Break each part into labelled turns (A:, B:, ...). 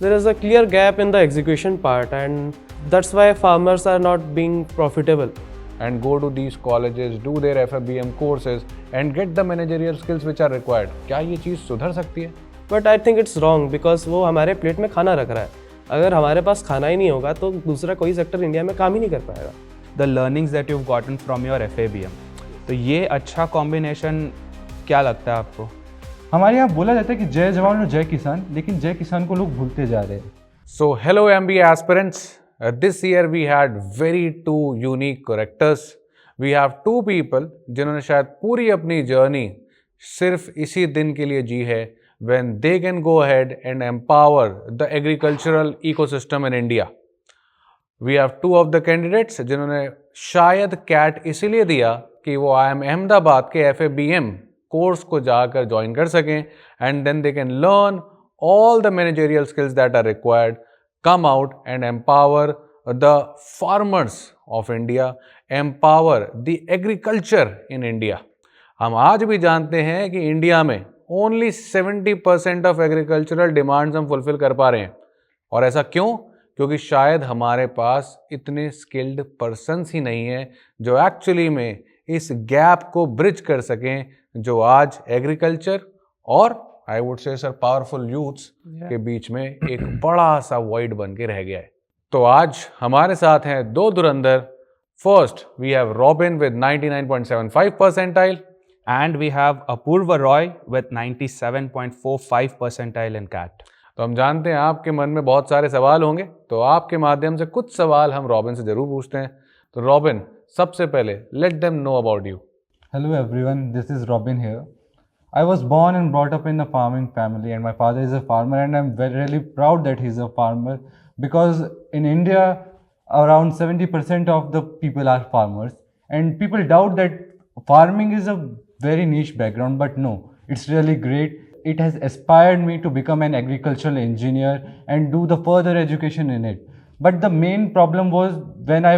A: There is a clear gap in the execution part, and that's why farmers are not being profitable.
B: And go to these colleges, do their FFBM courses and get the managerial skills which are required. क्या ये चीज़ सुधर सकती है?
A: But I think it's wrong because वो हमारे plate में खाना रख रहा है. अगर हमारे पास खाना ही नहीं होगा तो दूसरा कोई सेक्टर इंडिया में काम ही नहीं कर पाएगा.
C: The learnings that you've gotten from your FABM. तो ये अच्छा कॉम्बिनेशन क्या लगता है आपको?
D: हमारे यहाँ बोला जाता है कि जय जवान और जय किसान, लेकिन जय किसान को लोग भूलते जा रहे हैं.
B: So hello MBA aspirants. This year we had very two unique characters. We have two people जिन्होंने शायद पूरी अपनी जर्नी सिर्फ इसी दिन के लिए जी है when they can go ahead and empower the agricultural ecosystem in India. We have two of the candidates जिन्होंने शायद कैट इसीलिए दिया कि वो IIM अहमदाबाद के FABM कोर्स को जाकर ज्वाइन कर सकें and then they can learn all the managerial skills that are required, come out and empower the farmers of India, empower the agriculture in India. हम आज भी जानते हैं कि इंडिया में ओनली 70% ऑफ एग्रीकल्चरल डिमांड्स हम फुलफिल कर पा रहे हैं. और ऐसा क्यों? क्योंकि शायद हमारे पास इतने स्किल्ड पर्सन्स ही नहीं हैं जो एक्चुअली में इस गैप को ब्रिज कर सकें जो आज एग्रीकल्चर और I would say sir powerful youths के बीच में एक बड़ा सा वॉइड बन के रह गया है. तो आज हमारे साथ हैं दो धुरंधर. First we have Robin with 99.75 percentile
C: And we have Apurva Roy with 97.45 percentile in CAT.
B: तो हम जानते हैं आपके मन में बहुत सारे सवाल होंगे, तो आपके माध्यम से कुछ सवाल हम रॉबिन से जरूर पूछते हैं. तो रॉबिन, सबसे पहले let them know about you.
D: Hello everyone, this is Robin here. I was born and brought up in a farming family, and my father is a farmer, and I'm really proud that he's a farmer because in India, around 70% of the people are farmers, and people doubt that farming is a very niche background, but no, it's really great. It has aspired me to become an agricultural engineer and do the further education in it. But the main problem was when I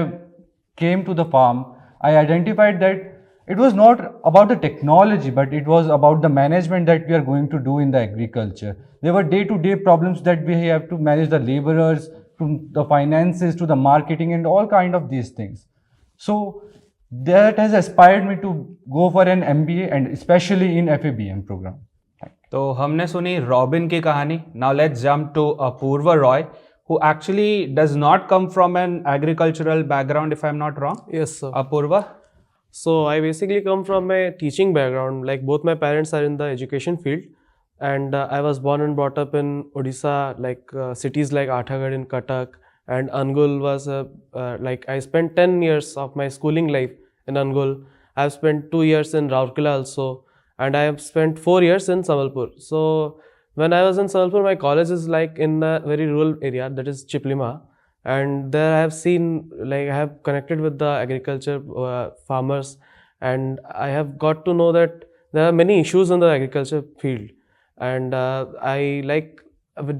D: came to the farm, I identified that it was not about the technology, but it was about the management that we are going to do in the agriculture. There were day-to-day problems that we have to manage the laborers, to the finances, to the marketing and all kind of these things. So that has inspired me to go for an MBA and especially in FABM program.
C: तो हमने सुनी robin की कहानी. Now let's jump to Apurva Roy, who actually does not come from an agricultural background, if I'm not wrong.
A: Yes, sir.
C: Apurva?
A: So I basically come from a teaching background. Like both my parents are in the education field, and I was born and brought up in Odisha, like cities like Athagad in Cuttack, and Angul was like I spent 10 years of my schooling life in Angul. I've spent 2 years in Rourkela also, and I have spent 4 years in Sambalpur. So when I was in Sambalpur, my college is like in a very rural area, that is Chiplima, and there I have seen, like I have connected with the agriculture farmers, and I have got to know that there are many issues in the agriculture field. And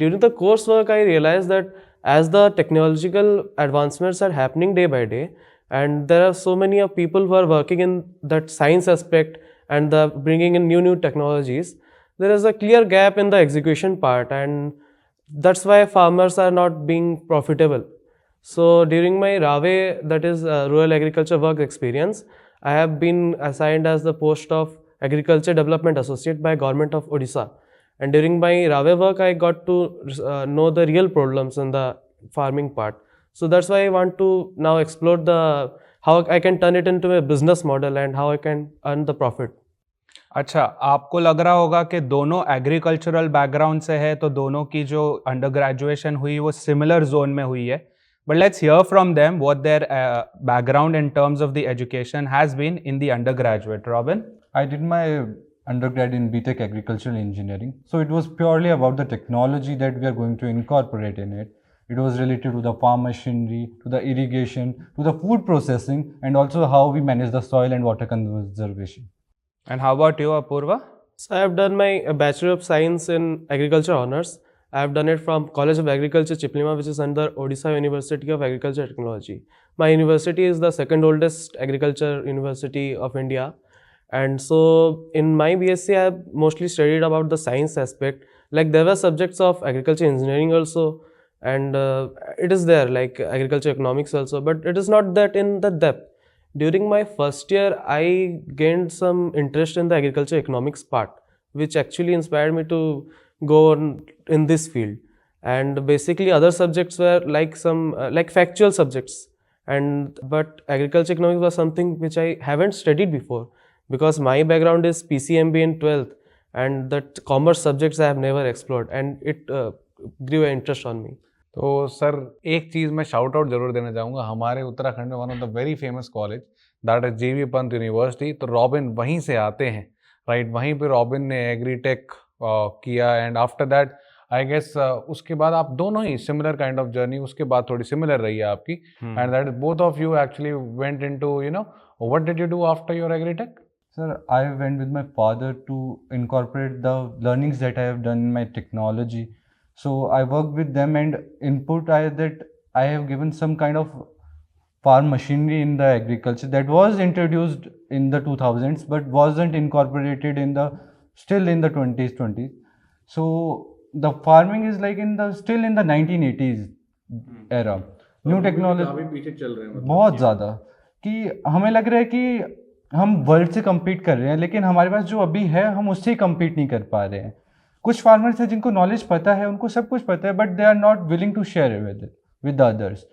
A: during the coursework I realized that as the technological advancements are happening day by day, and there are so many of people who are working in that science aspect and the bringing in new technologies, there is a clear gap in the execution part, and that's why farmers are not being profitable. So during my RAWE, that is Rural Agriculture Work Experience, I have been assigned as the post of Agriculture Development Associate by Government of Odisha. And during my RAWE work, I got to know the real problems in the farming part. So that's why I want to now explore how I can turn it into a business model and how I can earn the profit.
C: अच्छा, आपको लग रहा होगा कि दोनों agricultural background से है, तो दोनों की जो अंडर ग्रेजुएशन हुई वो सिमिलर जोन में हुई है. But let's hear from them what their background in terms of the education has been in the undergraduate. Robin?
D: I did my undergrad in BTech Agricultural Engineering. So it was purely about the technology that we are going to incorporate in it. It was related to the farm machinery, to the irrigation, to the food processing, and also how we manage the soil and water conservation.
C: And how about you, Apurva?
A: So I have done my Bachelor of Science in Agriculture Honours. I have done it from College of Agriculture Chiplima, which is under Odisha University of Agriculture Technology. My university is the second oldest agriculture university of India. And so in my BSc, I have mostly studied about the science aspect, like there were subjects of agriculture engineering also, and it is there like agriculture economics also, but it is not that in the depth. During my first year, I gained some interest in the agriculture economics part, which actually inspired me to go on in this field. And basically other subjects were like some like factual subjects, and but agriculture economics was something which I haven't studied before, because my background is PCMB in 12th, and that commerce subjects I have never explored, and it grew an interest on me.
B: तो sir एक चीज़ मैं shout out जरूर देना चाहूँगा, हमारे उत्तराखंड में one of the very famous college that is JV Pant university, तो robin वहीं से आते हैं, राइट? वहीं पे रॉबिन ने एग्रीटेक किया, and after that I guess उसके बाद आप दोनों ही सिमिलर काइंड ऑफ जर्नी, उसके बाद थोड़ी सिमिलर रही है आपकी, and that both of you actually went into what did you do after your agritech?
D: Sir, I went with my father to incorporate the learnings that I have done in my technology. So I worked with them, and input I have given some kind of farm machinery in the agriculture that was introduced in the 2000s, but wasn't incorporated in the still in the 2020s. So the farming is like still in the 1980s era. New technology
B: काफी पीछे चल रहे हैं,
D: बहुत ज़्यादा, कि हमें लग रहा है कि हम वर्ल्ड से compete कर रहे हैं, लेकिन हमारे पास जो अभी है हम उससे ही compete नहीं कर पा रहे हैं. कुछ फार्मर्स हैं जिनको नॉलेज पता है, उनको सब कुछ पता है, but they are not willing to share with the others.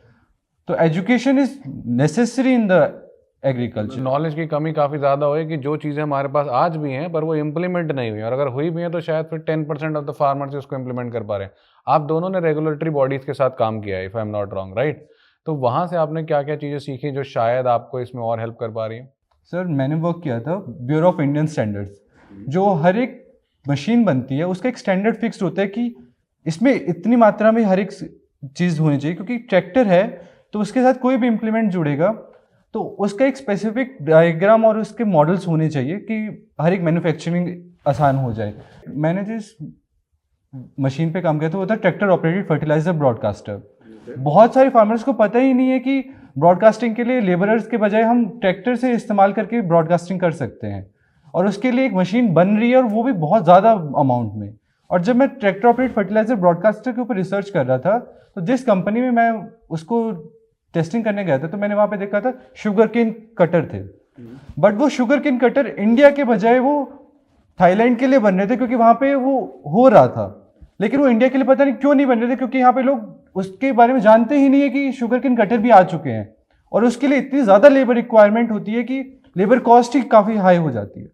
D: तो education is necessary in the agriculture.
B: Knowledge की कमी काफ़ी ज़्यादा हुई कि जो चीज़ें हमारे पास आज भी हैं पर वो इम्प्लीमेंट नहीं हुई, और अगर हुई भी हैं तो शायद फिर 10% ऑफ द फार्मर्स उसको इम्प्लीमेंट कर पा रहे हैं. आप दोनों ने रेगुलेटरी बॉडीज़ के साथ काम किया है, if I am not wrong, right? तो वहाँ से आपने क्या क्या चीज़ें सीखी जो शायद आपको इसमें और हेल्प कर पा रही हैं?
D: सर, मैंने वर्क किया था ब्यूरो ऑफ इंडियन स्टैंडर्ड्स. जो हर एक मशीन बनती है उसका एक स्टैंडर्ड फिक्स्ड होता है कि इसमें इतनी मात्रा में हर एक चीज़ होनी चाहिए, क्योंकि ट्रैक्टर है तो उसके साथ कोई भी इम्प्लीमेंट जुड़ेगा तो उसका एक स्पेसिफिक डायग्राम और उसके मॉडल्स होने चाहिए कि हर एक मैन्युफैक्चरिंग आसान हो जाए. मैंने जिस मशीन पे काम किया था वो था ट्रैक्टर ऑपरेटेड फर्टिलाइजर ब्रॉडकास्टर. बहुत सारे फार्मर्स को पता ही नहीं है कि ब्रॉडकास्टिंग के लिए लेबरर्स के बजाय हम ट्रैक्टर से इस्तेमाल करके ब्रॉडकास्टिंग कर सकते हैं, और उसके लिए एक मशीन बन रही है और वो भी बहुत ज़्यादा अमाउंट में. और जब मैं ट्रैक्टर ऑपरेटेड फर्टिलाइजर ब्रॉडकास्टर के ऊपर रिसर्च कर रहा था तो जिस कंपनी में मैं उसको टेस्टिंग करने गया था तो मैंने वहाँ पे देखा था शुगर केन कटर थे, बट वो शुगर केन कटर इंडिया के बजाय वो थाईलैंड के लिए बन रहे थे, क्योंकि वहाँ पे वो हो रहा था. लेकिन वो इंडिया के लिए पता नहीं क्यों नहीं बन रहे थे, क्योंकि यहाँ पे लोग उसके बारे में जानते ही नहीं है कि शुगर केन कटर भी आ चुके हैं, और उसके लिए इतनी ज़्यादा लेबर रिक्वायरमेंट होती है कि लेबर कॉस्ट ही काफ़ी हाई हो जाती है.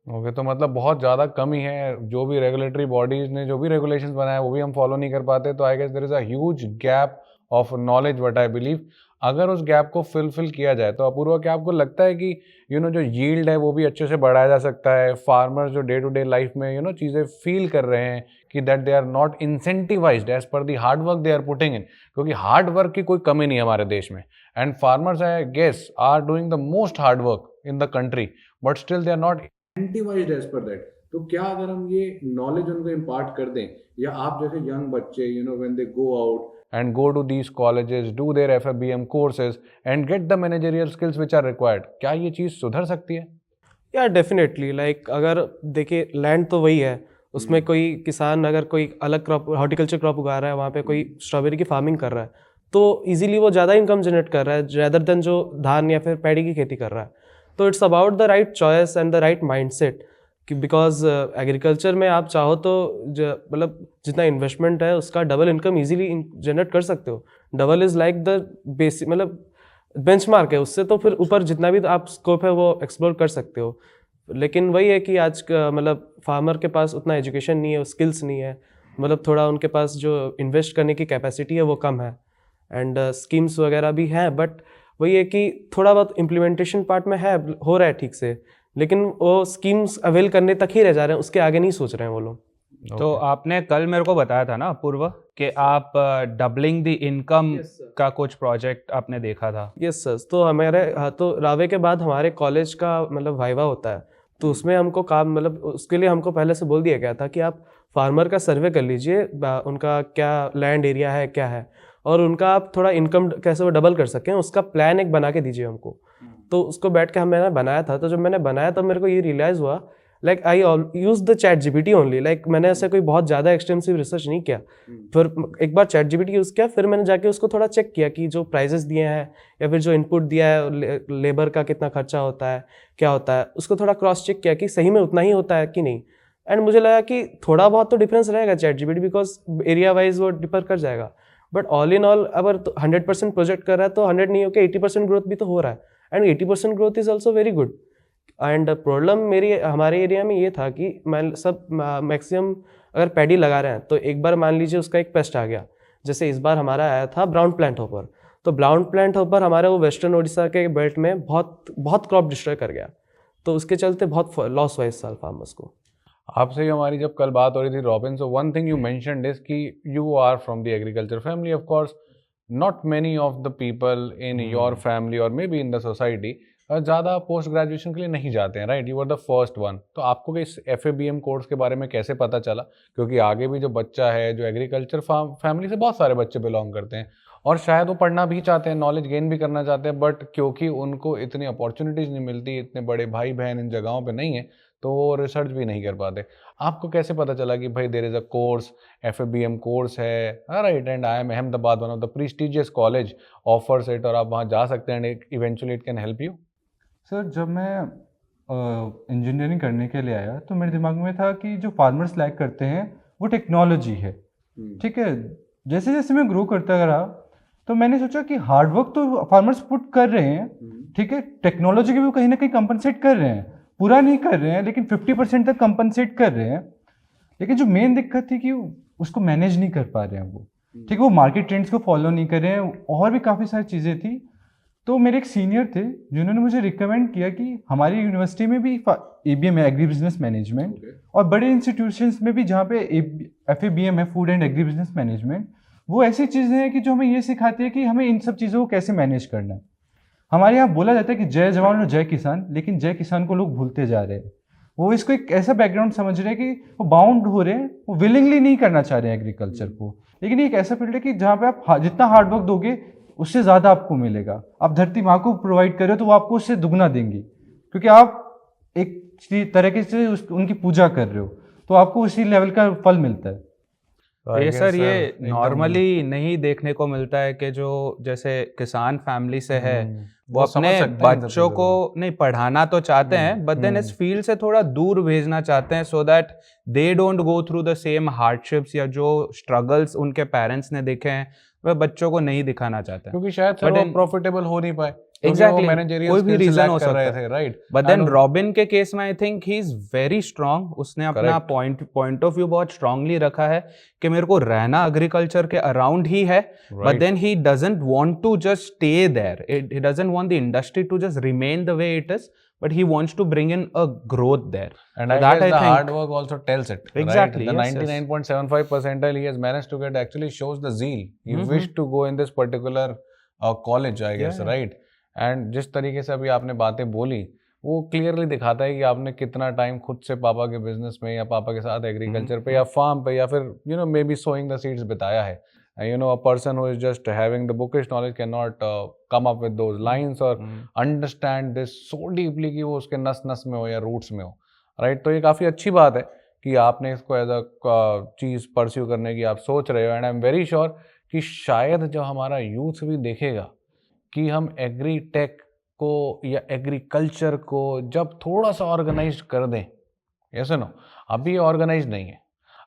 B: ओके, तो मतलब बहुत ज़्यादा कमी है. जो भी रेगुलेटरी बॉडीज़ ने जो भी रेगुलेशंस बनाए वो भी हम फॉलो नहीं कर पाते. तो I guess there is a huge gap of knowledge what I believe. अगर उस गैप को फिल किया जाए तो अपूर्वा, क्या आपको लगता है कि जो यील्ड है वो भी अच्छे से बढ़ाया जा सकता है? फार्मर्स जो डे टू डे लाइफ में चीज़ें फील कर रहे हैं कि that they are not incentivized as per the hard work they are putting in, क्योंकि हार्ड वर्क की कोई कमी नहीं है हमारे देश में, and farmers I guess are doing the most hard work in the country, but still they are not incentivized as per that. तो क्या अगर हम ये नॉलेज उनको इम्पार्ट कर दें, या आप जैसे यंग बच्चे when they go out and go to these colleges, do their FFBM courses and get the managerial skills which are required, क्या ये चीज़ सुधर सकती है?
A: या डेफिनेटली, लाइक अगर देखिए लैंड तो वही है, उसमें कोई किसान अगर कोई अलग क्रॉप हॉर्टिकल्चर क्रॉप उगा रहा है, वहाँ पे कोई स्ट्रॉबेरी की फार्मिंग कर रहा है, तो इजीली वो ज़्यादा इनकम जनरेट कर रहा है रैदर देन जो धान या फिर पैडी की खेती कर रहा है. तो it's about the right choice and the right mindset, कि बिकॉज एग्रीकल्चर में आप चाहो तो मतलब जितना इन्वेस्टमेंट है उसका डबल इनकम इजीली जनरेट कर सकते हो. Double is like the basic, मतलब बेंचमार्क है, उससे तो फिर ऊपर जितना भी आप स्कोप है वो एक्सप्लोर कर सकते हो. लेकिन वही है कि आज मतलब फार्मर के पास उतना एजुकेशन नहीं है, स्किल्स नहीं है, मतलब थोड़ा उनके पास जो इन्वेस्ट करने की कैपेसिटी है वो कम है, एंड स्कीम्स वगैरह भी हैं, बट वही है कि थोड़ा बहुत इम्प्लीमेंटेशन पार्ट में है, हो रहा है ठीक से, लेकिन वो स्कीम्स अवेल करने तक ही रह जा रहे हैं, उसके आगे नहीं सोच रहे हैं वो लोग.
C: तो आपने कल मेरे को बताया था ना पूर्व कि आप डबलिंग द इनकम का कुछ प्रोजेक्ट आपने देखा था.
A: यस सर, तो हमारे तो रावे के बाद हमारे कॉलेज का मतलब वाइवा होता है, तो उसमें हमको काम मतलब उसके लिए हमको पहले से बोल दिया गया था कि आप फार्मर का सर्वे कर लीजिए, उनका क्या लैंड एरिया है क्या है, और उनका आप थोड़ा इनकम कैसे वो डबल कर सकें उसका प्लान एक बना के दीजिए हमको. तो उसको बैठ के मैंने बनाया था. तो जब मैंने बनाया तब मेरे को ये रियलाइज़ हुआ like I use the chat GPT only, like मैंने ऐसे कोई बहुत ज़्यादा एक्सटेंसिव रिसर्च नहीं किया। फिर एक बार चैट जीपीटी यूज़ किया, फिर मैंने जाके उसको थोड़ा चेक किया कि जो प्राइजेस दिए हैं या फिर जो इनपुट दिया है, लेबर का कितना खर्चा होता है, क्या होता है, उसको थोड़ा क्रॉस चेक किया कि सही में उतना ही होता है कि नहीं। एंड मुझे लगा कि थोड़ा बहुत तो डिफरेंस रहेगा chat GPT, because area wise वो डिफर कर जाएगा। बट ऑल इन ऑल अगर 100% प्रोजेक्ट कर रहा है तो 100 नहीं होकर 80% ग्रोथ भी तो हो रहा है, and 80% growth is also very good. And problem हमारे एरिया में ये था कि मैक्सिमम अगर पैडी लगा रहे हैं तो एक बार मान लीजिए उसका एक पेस्ट आ गया, जैसे इस बार हमारा आया था ब्राउन प्लांट हॉपर। तो ब्राउन प्लांट हॉपर हमारे वो वेस्टर्न उड़ीसा के बेल्ट में बहुत क्रॉप डिस्ट्रॉय कर गया, तो उसके चलते बहुत लॉस हुआ इस साल फार्मर्स को।
B: आपसे हमारी जब कल बात हो रही थी Robin, so one thing you mentioned is कि you are from the agriculture family. Of course not many of the people in your family और maybe in the society ज़्यादा पोस्ट ग्रेजुएशन के लिए नहीं जाते हैं, right? You are the first one. तो आपको इस FABM कोर्स के बारे में कैसे पता चला? क्योंकि आगे भी जो बच्चा है जो एग्रीकल्चर फैमिली से बहुत सारे बच्चे बिलोंग करते हैं और शायद वो पढ़ना भी चाहते हैं, नॉलेज गेन भी करना चाहते हैं, बट क्योंकि उनको इतनी अपॉर्चुनिटीज़ नहीं मिलती, इतने बड़े भाई बहन इन जगहों पे नहीं है, तो वो रिसर्च भी नहीं कर पाते। आपको कैसे पता चला कि भाई there is a course, FABM course है, right? And I M Ahmedabad, one of the prestigious college offers it, और आप वहाँ जा सकते हैं and eventually it can help you.
D: Sir, जब मैं इंजीनियरिंग करने के लिए आया तो मेरे दिमाग में था कि जो फार्मर्स लैक करते हैं वो टेक्नोलॉजी है। ठीक है, जैसे जैसे मैं ग्रो करता रहा तो मैंने सोचा कि हार्डवर्क तो फार्मर्स पुट कर रहे हैं, ठीक है, टेक्नोलॉजी के भी कहीं ना कहीं कंपनसेट कर रहे हैं, पूरा नहीं कर रहे हैं लेकिन 50% तक कंपनसेट कर रहे हैं। लेकिन जो मेन दिक्कत थी कि उसको मैनेज नहीं कर पा रहे हैं वो, ठीक है, वो मार्केट ट्रेंड्स को फॉलो नहीं कर रहे हैं, और भी काफ़ी सारी चीज़ें थी। तो मेरे एक सीनियर थे जिन्होंने मुझे रिकमेंड किया कि हमारी यूनिवर्सिटी में भी ABM है, एग्री बिजनेस मैनेजमेंट, और बड़े इंस्टीट्यूशंस में भी जहाँ पे FABM है, food and agri business management, वो ऐसी चीज़ें हैं कि जो हमें ये सिखाती है कि हमें इन सब चीज़ों को कैसे मैनेज करना है। हमारे यहाँ बोला जाता है कि जय जवान और जय किसान, लेकिन जय किसान को लोग भूलते जा रहे हैं। वो इसको एक ऐसा बैकग्राउंड समझ रहे हैं कि वो बाउंड हो रहे हैं, वो विलिंगली नहीं करना चाह रहे हैं एग्रीकल्चर को। लेकिन ये एक ऐसा फील्ड है कि जहाँ पे आप जितना हार्डवर्क दोगे उससे ज़्यादा आपको मिलेगा। आप धरती माँ को प्रोवाइड कर रहे हो तो वो आपको उससे दुगना देंगी, क्योंकि आप एक तरीके से उनकी पूजा कर रहे हो, तो आपको उसी लेवल का फल मिलता है।
C: ये सर ये नॉर्मली नहीं देखने को मिलता है कि जो जैसे किसान फैमिली से है वो अपने बच्चों को नहीं पढ़ाना तो चाहते हैं, बट देन इस फील्ड से थोड़ा दूर भेजना चाहते हैं, so that they don't go through the same hardships या जो स्ट्रगल्स उनके पेरेंट्स ने देखे हैं वह बच्चों को नहीं दिखाना चाहते हैं,
B: क्योंकि शायद सर वो प्रॉफिटेबल हो नहीं पाए।
C: एग्जैक्टली, कोई भी रीजन हो सकता है,
B: राइट?
C: बट देन रॉबिन के केस में I think he is very strong. उसने अपना पॉइंट ऑफ व्यू बहुत स्ट्रांगली रखा है कि मेरे को रहना एग्रीकल्चर के अराउंड ही है, but then he doesn't want to just stay there, he doesn't want the industry to just remain the way it is, but he wants to bring in a growth there.
B: And so I guess the hard work also tells it.
C: Exactly.
B: Right? The 99.75 percentile he has managed to get actually shows the zeal. He wished to go in this particular college, I guess, right? And जिस तरीके से अभी आपने बातें बोली वो clearly दिखाता है कि आपने कितना टाइम खुद से पापा के बिजनेस में या पापा के साथ एग्रीकल्चर पे या फार्म पे या फिर maybe sowing the seeds बिताया है। A person who is just having the bookish knowledge cannot come up with those lines or understand this so deeply कि वो उसके नस नस में हो या रूट्स में हो, राइट? तो ये काफ़ी अच्छी बात है कि आपने इसको एज अ चीज़ परस्यू करने की आप सोच रहे हो। And I am very sure कि शायद जो हमारा यूथ भी देखेगा कि हम एग्री टेक को या एग्रीकल्चर को जब थोड़ा सा ऑर्गेनाइज कर दें, ऐसे नो अभी ऑर्गेनाइज नहीं है,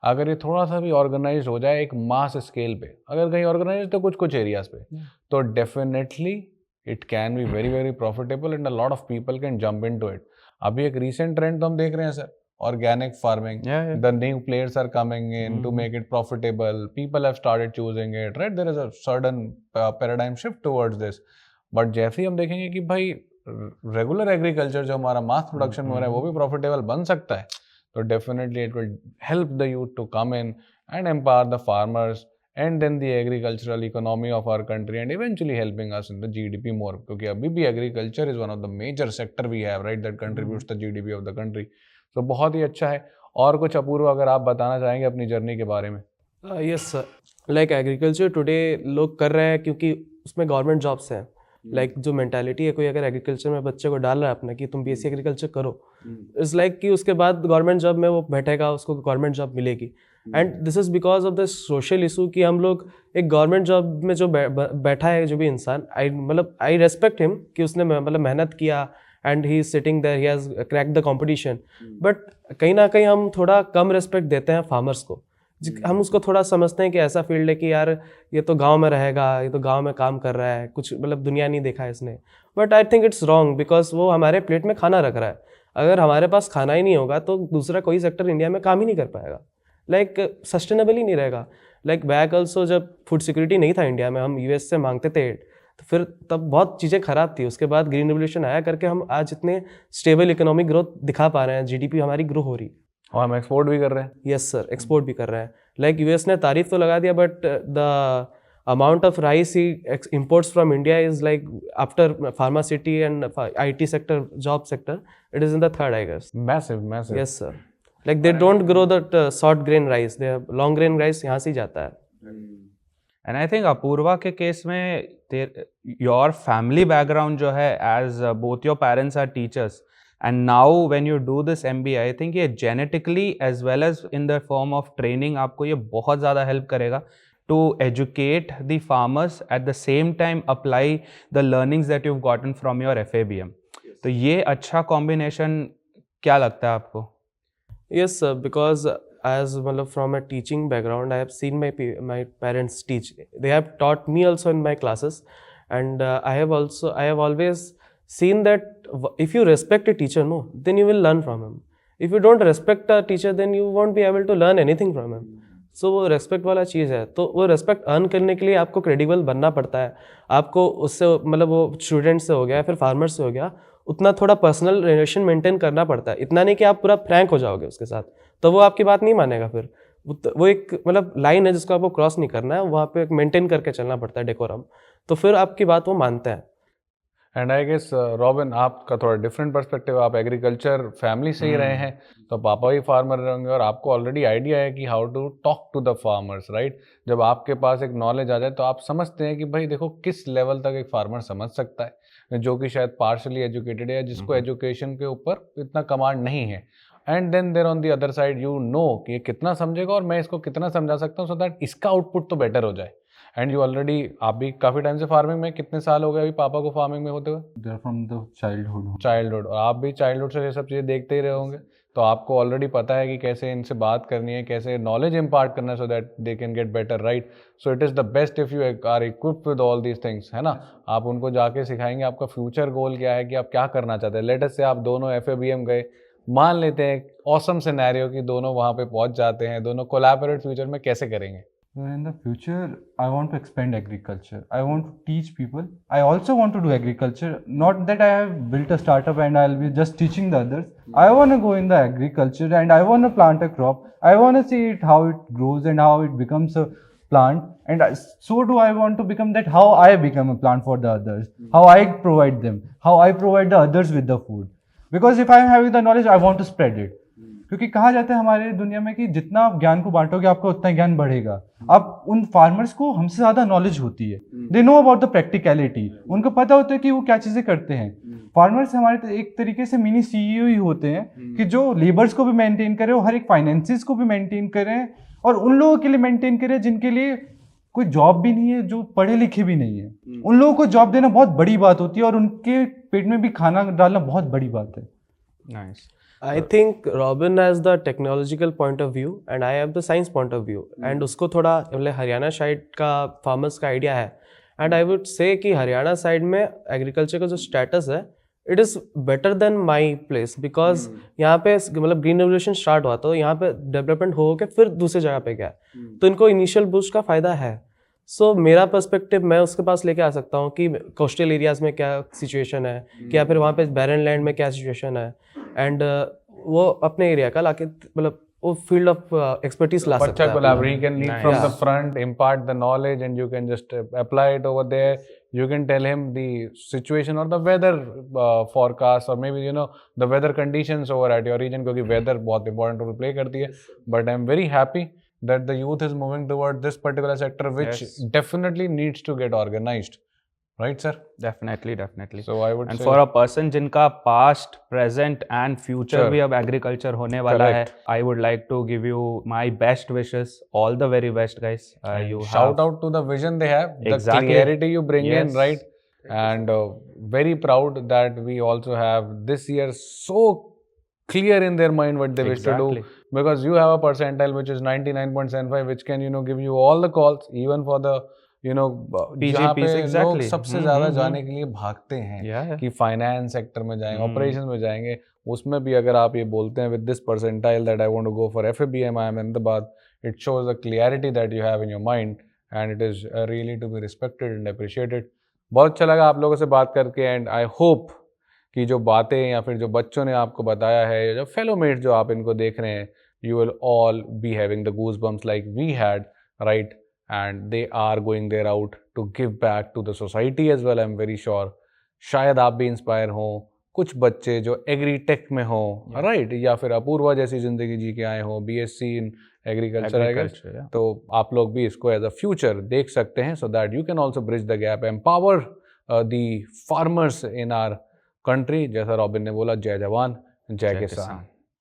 B: अगर ये थोड़ा सा भी ऑर्गेनाइज हो जाए एक मास स्केल पे, अगर कहीं ऑर्गेनाइज तो कुछ कुछ एरियाज पे, तो definitely it can be very very profitable and a lot of people can jump into it. अभी एक रीसेंट ट्रेंड तो हम देख रहे हैं sir, organic farming, the new players are coming in to make it profitable, people have started choosing it, right? There is a sudden paradigm shift towards this. But जैसे ही हम देखेंगे कि भाई रेगुलर एग्रीकल्चर जो हमारा मास प्रोडक्शन में हो रहा है वो भी प्रॉफिटेबल बन सकता है, so definitely it will help the youth to come in and empower the farmers and then the agricultural economy of our country and eventually helping us in the GDP more, क्योंकि अभी भी agriculture is one of the major sector we have, right, that contributes the GDP of the country. So बहुत ही अच्छा है। और कुछ अपूर्व अगर आप बताना चाहेंगे अपनी जर्नी के बारे में?
A: Yes sir, like agriculture today लोग कर रहे हैं क्योंकि उसमें गवर्नमेंट जॉब्स हैं। लाइक जो मेंटालिटी है, कोई अगर एग्रीकल्चर में बच्चे को डाल रहा है अपना कि तुम BSc एग्रीकल्चर करो, इट्स लाइक कि उसके बाद गवर्नमेंट जॉब में वो बैठेगा, उसको गवर्नमेंट जॉब मिलेगी। And this is because of the social issue कि हम लोग एक गवर्नमेंट जॉब में जो बैठा है जो भी इंसान, आई रेस्पेक्ट हिम कि उसने मेहनत किया and he is sitting there, he has crack the competition. But कहीं ना कहीं हम थोड़ा कम रेस्पेक्ट देते हैं फार्मर्स को। हम उसको थोड़ा समझते हैं कि ऐसा फील्ड है कि यार ये तो गांव में रहेगा, ये तो गांव में काम कर रहा है, कुछ दुनिया नहीं देखा है इसने। But I think it's wrong because वो हमारे प्लेट में खाना रख रहा है। अगर हमारे पास खाना ही नहीं होगा तो दूसरा कोई सेक्टर इंडिया में काम ही नहीं कर पाएगा, सस्टेनेबल ही नहीं रहेगा। बैक ऑल्सो जब फूड सिक्योरिटी नहीं था इंडिया में, हम यूएस से मांगते थे aid, तो फिर तब बहुत चीज़ें ख़राब थी। उसके बाद ग्रीन रेवोल्यूशन आया करके हम आज इतने स्टेबल इकोनॉमिक ग्रोथ दिखा पा रहे हैं, जीडीपी हमारी ग्रो हो रही है।
B: और हम एक्सपोर्ट भी कर रहे हैं।
A: यस सर, एक्सपोर्ट भी कर रहे हैं। यूएस ने तारीफ तो लगा दिया, but the amount of rice ही imports from India is after pharmacy and IT sector, job sector, it is in the third I guess.
B: Massive.
A: Yes sir, they don't grow that short grain rice, they long grain rice यहाँ से ही जाता है।
C: And I think Apoorva के case में your family background जो है, as both your parents are teachers and now when you do this MBA, I think ये genetically as well as in the form of training आपको ये बहुत ज़्यादा help करेगा to educate the farmers, at the same time apply the learnings that you gotten from your FABM। तो ये अच्छा combination क्या लगता है आपको?
A: Yes, sir, because as from a teaching background, I have seen my parents teach. They have taught me also in my classes, and I have always seen that if you respect a teacher, no, then you will learn from him. If you don't respect a teacher, then you won't be able to learn anything from him. सो वो respect वाला चीज़ है। तो वो respect earn करने के लिए आपको credible बनना पड़ता है। आपको उससे वो स्टूडेंट से हो गया, फिर फार्मर से हो गया, उतना थोड़ा पर्सनल रिलेशन मेंटेन करना पड़ता है। इतना नहीं कि आप पूरा फ्रैंक हो जाओगे उसके साथ, तो वो आपकी बात नहीं मानेगा। फिर वो एक लाइन है जिसको आपको क्रॉस नहीं करना है, वहाँ पे मेंटेन करके चलना पड़ता है डेकोरम, तो फिर आपकी बात वो मानते हैं।
B: एंड आई गेस रॉबिन, आपका थोड़ा डिफरेंट पर्सपेक्टिव, आप एग्रीकल्चर फैमिली से ही रहे हैं, तो पापा भी फार्मर रहेंगे और आपको ऑलरेडी आइडिया है कि how to talk to the farmers, right? जब आपके पास एक नॉलेज आ जाए तो आप समझते हैं कि भाई देखो किस लेवल तक एक फार्मर समझ सकता है, जो कि शायद पार्शली एजुकेटेड है, जिसको एजुकेशन के ऊपर इतना कमांड नहीं है। And then there on the other side you know कि ये कितना समझेगा और मैं इसको कितना समझा सकता हूँ, सो दैट इसका आउटपुट तो बेटर हो जाए। एंड यू ऑलरेडी, आप भी काफ़ी टाइम से फार्मिंग में, कितने साल हो गए अभी पापा को फार्मिंग में होते हुए?
D: From the childhood.
B: और आप भी चाइल्डहुड से ये सब चीज़ें देखते ही रहे होंगे, तो आपको ऑलरेडी पता है कि कैसे इनसे बात करनी है, कैसे नॉलेज इम्पार्ट करना है, so that they can get better, right? So it is the best if you are equipped with all these things, है ना? आप उनको जाके सिखाएंगे आपका फ्यूचर गोल क्या है, कि आप क्या करना चाहते हैं। लेट अस से आप दोनों FABM गए, मान लेते हैं ऑसम सिनेरियो कि दोनों वहाँ पे पहुँच जाते हैं, दोनों कोलैबोरेट फ्यूचर में कैसे करेंगे?
D: In the future, I want to expand agriculture. I want to teach people. I also want to do agriculture. Not that I have built a startup and I'll be just teaching the others. I want to go in the agriculture and I want to plant a crop. I want to see it, how it grows and how it becomes a plant. And so do I want to become that, how I become a plant for the others. How I provide them. How I provide the others with the food. Because if I am having the knowledge, I want to spread it. क्योंकि कहा जाता है हमारे दुनिया में कि जितना आप ज्ञान को बांटोगे आपका उतना ज्ञान बढ़ेगा। अब उन फार्मर्स को हमसे ज़्यादा नॉलेज होती है, they know about the practicality, उनको पता होता है कि वो क्या चीज़ें करते हैं। फार्मर्स हमारे एक तरीके से मिनी CEO ही होते हैं कि जो लेबर्स को भी मेंटेन करें और हर एक फाइनेंसिस को भी मेंटेन करें, और उन लोगों के लिए मेंटेन करें जिनके लिए कोई जॉब भी नहीं है, जो पढ़े लिखे भी नहीं है। उन लोगों को जॉब देना बहुत बड़ी बात होती है और उनके पेट में भी खाना डालना बहुत बड़ी बात है।
C: Nice.
A: I think Robin has the technological point of view and I have the science point of view. And उसको थोड़ा हरियाणा साइड का फार्मर्स का आइडिया है। एंड आई वुड से कि हरियाणा साइड में एग्रीकल्चर का जो स्टेटस है, it is better than my place, because यहाँ पे ग्रीन रेवोल्यूशन स्टार्ट हुआ तो यहाँ पे डेवलपमेंट हो के फिर दूसरी जगह पे गया, तो इनको इनिशियल बूस्ट का फ़ायदा है। सो मेरा पर्सपेक्टिव मैं उसके पास लेके आ सकता हूँ कि कोस्टल एरियाज़ में क्या सिचुएशन है, कि या फिर वहाँ पे बैरन लैंड में क्या सिचुएशन है, एंड वो अपने एरिया का लाके वो फील्ड ऑफ एक्सपर्टीज ला सकता है।
B: Collaborate, he can lead from the front, impart the knowledge, and you can just apply it over there. You can tell him the situation or the weather forecast, or maybe the weather conditions over at your region, क्योंकि weather बहुत important role play करती है। But I'm very happy that the youth is moving toward this particular sector, which definitely needs to get organized. right sir?
C: Definitely.
B: So I would
C: And
B: say
C: for a person जिनका past, present and future
B: Sure.
C: भी अब agriculture होने वाला है,
B: Correct.
C: I would like to give you my best wishes, all the very best, guys.
B: and
C: You
B: shout
C: have
B: out to the vision they have, the
C: Exactly.
B: clarity you bring in,
C: Yes.
B: right? And very proud that we also have this year so clear in their mind what they wish to do,
C: Exactly.
B: because you have a percentile which is 99.75 which can give you all the calls even for the जहाँ पे
C: PGPs,
B: लोग
C: exactly.
B: सबसे ज़्यादा जाने के लिए भागते हैं
C: Yeah.
B: कि फाइनेंस सेक्टर में जाएंगे,
C: हम्म।
B: ऑपरेशन में जाएंगे, उसमें भी अगर आप ये बोलते हैं with this percentile that I want to go for FABM IIM Ahmedabad, it shows the clarity that you have in your mind and it is really to be respected and appreciated. बहुत अच्छा लगा आप लोगों से बात करके and I hope कि जो बातें या फिर जो बच्चों ने आपको बताया है या जो फेलो मेट जो आप इनको देख रहे हैं, you will all be having the goosebumps like we had, right? And they are going there out to give back to the society as well, I'm very sure. शायद आप भी इंस्पायर हों, कुछ बच्चे जो एग्री टेक में हों, right, या फिर अपूर्वा जैसी ज़िंदगी जी के आए हों, BSc इन एग्रीकल्चर आएगा, तो आप लोग भी इसको एज अ फ्यूचर देख सकते हैं, so that you can also bridge the gap, empower the farmers in our country. जैसा रॉबिन ने बोला, जय जवान जय किसान.